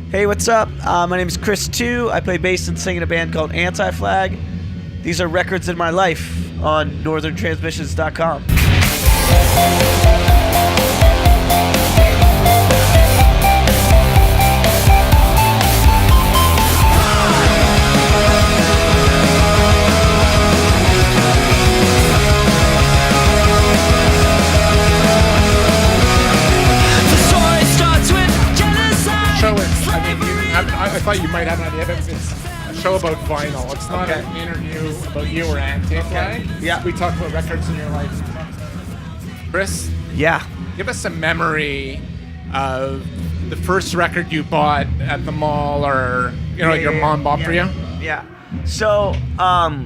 Hey, what's up? My name is Chris 2. I play bass and sing in a band called Anti-Flag. These are records in my life on northerntransmissions.com. I thought you might have an idea, but it's a show about vinyl. It's not an interview about you or Anti-Flag. Yeah. We talk about records in your life. Chris? Yeah. Give us a memory of the first record you bought at the mall or, your mom bought for you. Yeah. So, I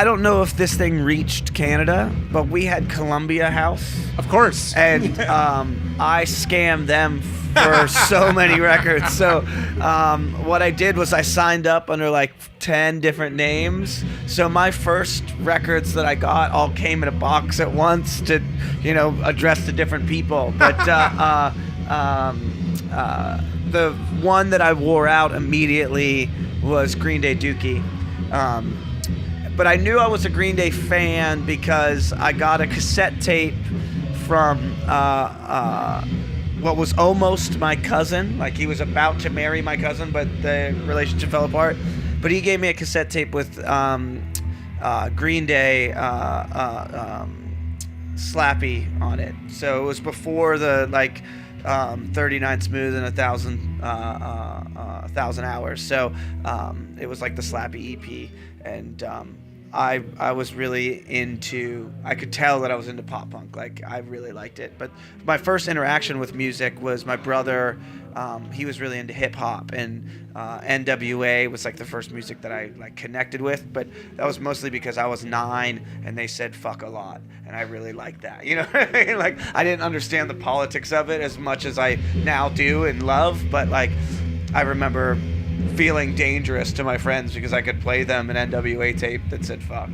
don't know if this thing reached Canada, but we had Columbia House. Of course. And I scammed them for so many records. So what I did was I signed up under like 10 different names. So my first records that I got all came in a box at once to, address to different people. But the one that I wore out immediately was Green Day Dookie. But I knew I was a Green Day fan because I got a cassette tape from what was almost my cousin. Like, he was about to marry my cousin, but the relationship fell apart. But he gave me a cassette tape with Green Day Slappy on it. So it was before the 39 Smooth and 1,000 hours. So it was like the Slappy EP, and I was really into, I could tell that I was into pop punk. Like, I really liked it. But my first interaction with music was my brother. He was really into hip hop, and N.W.A. was like the first music that I connected with. But that was mostly because I was 9 and they said fuck a lot, and I really liked that. You know what I mean? Like, I didn't understand the politics of it as much as I now do and love, but I remember feeling dangerous to my friends because I could play them an N.W.A. tape that said fuck,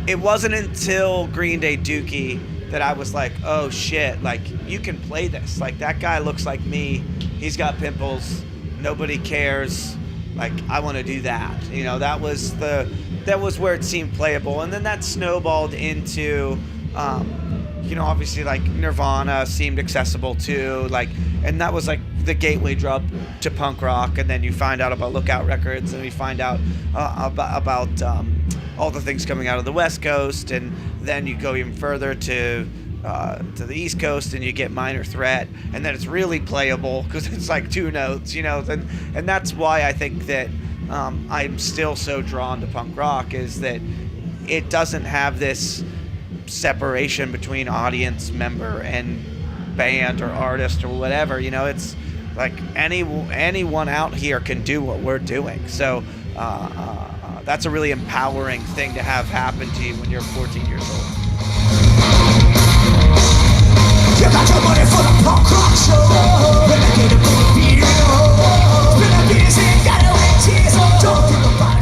It wasn't until Green Day Dookie that I was like, oh shit, you can play this. That guy looks like me. He's got pimples. Nobody cares. I want to do that. That was where it seemed playable. And then that snowballed into, obviously Nirvana seemed accessible too. And that was the gateway drug to punk rock. And then you find out about Lookout Records, and we find out about all the things coming out of the West Coast, and then you go even further to the East Coast, and you get Minor Threat, and then it's really playable because it's 2 notes, and that's why I think that I'm still so drawn to punk rock, is that it doesn't have this separation between audience member and band or artist or whatever. It's anyone out here can do what we're doing. So that's a really empowering thing to have happen to you when you're 14 years old. You got your money for the punk rock show.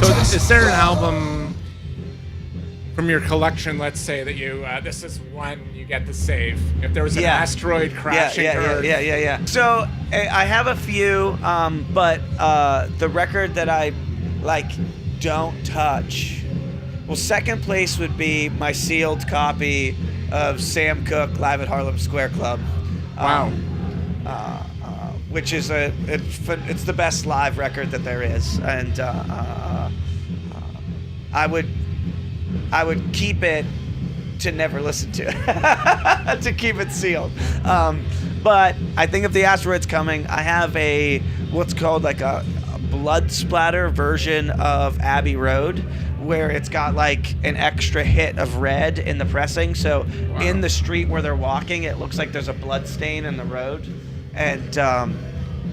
So is there an album from your collection, let's say, that you this is one you get to save if there was an asteroid crashing to Earth? Yeah. So I have a few, but the record that I don't touch. Well, second place would be my sealed copy of Sam Cooke Live at Harlem Square Club. Wow. Which is it's the best live record that there is, and I would keep it to never listen to it, to keep it sealed. But I think if the asteroid's coming, I have what's called a blood splatter version of Abbey Road, where it's got an extra hit of red in the pressing. So in the street where they're walking, it looks like there's a blood stain in the road. And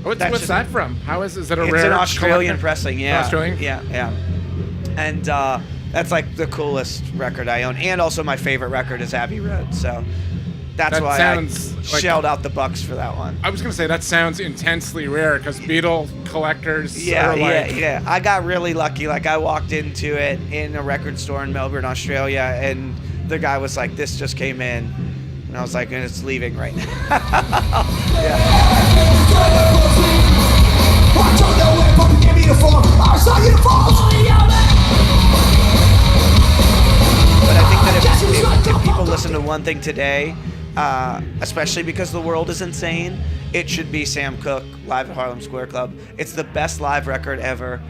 what's that from? How is it a rare? It's an Australian pressing, yeah. Australian? Yeah. And that's the coolest record I own. And also my favorite record is Abbey Road. So that's why I shelled out the bucks for that one. I was going to say, that sounds intensely rare because Beatles collectors are Yeah. I got really lucky. I walked into it in a record store in Melbourne, Australia, and the guy was like, this just came in. And I was like, and it's leaving right now. Yeah. one thing today, especially because the world is insane, it should be Sam Cooke live at Harlem Square Club. It's the best live record ever.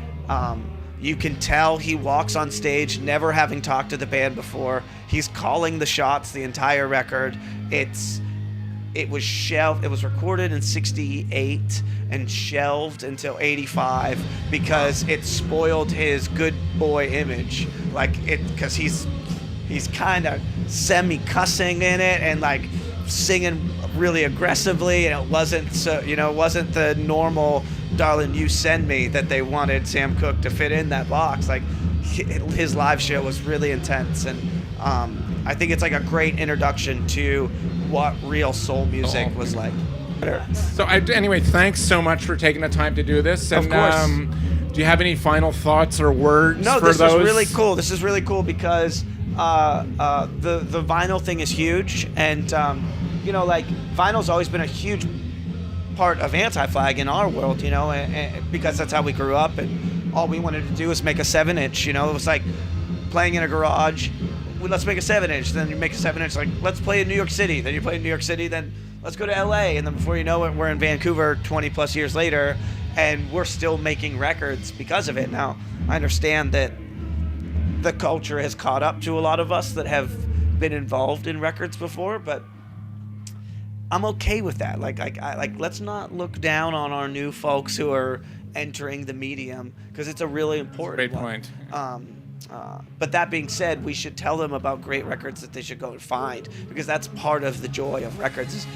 You can tell he walks on stage never having talked to the band before. He's calling the shots the entire record. It was shelved. It was recorded in '68 and shelved until '85 because it spoiled his good boy image. Because he's kind of semi-cussing in it and like singing really aggressively, and it wasn't the normal "Darling, You Send Me" that they wanted Sam Cooke to fit in that box. Like his live show was really intense, and I think it's like a great introduction to what real soul music was like. So anyway, thanks so much for taking the time to do this. And, of course. Do you have any final thoughts or words No, for this those? is really cool. This is really cool because the vinyl thing is huge, and like vinyl's always been a huge part of Anti-Flag in our world, and because that's how we grew up, and all we wanted to do was make a 7-inch. It was like playing in a garage. Well, let's make a 7-inch. Then you make a 7-inch. Like, let's play in New York City. Then you play in New York City. Then let's go to LA. And then before you know it, we're in Vancouver 20 plus years later, and we're still making records because of it. Now, I understand that the culture has caught up to a lot of us that have been involved in records before, but I'm okay with that. Let's not look down on our new folks who are entering the medium, because it's a really important Great point. But that being said, we should tell them about great records that they should go and find, because that's part of the joy of records.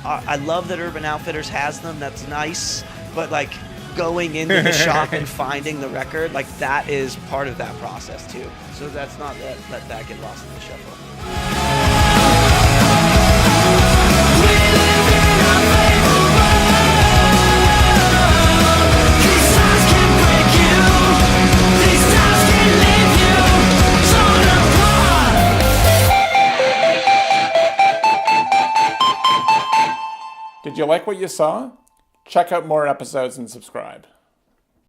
I love that Urban Outfitters has them. That's nice. But like going into the shop and finding the record, like that is part of that process too. So that's not let that get lost in the shuffle. Did you like what you saw? Check out more episodes and subscribe.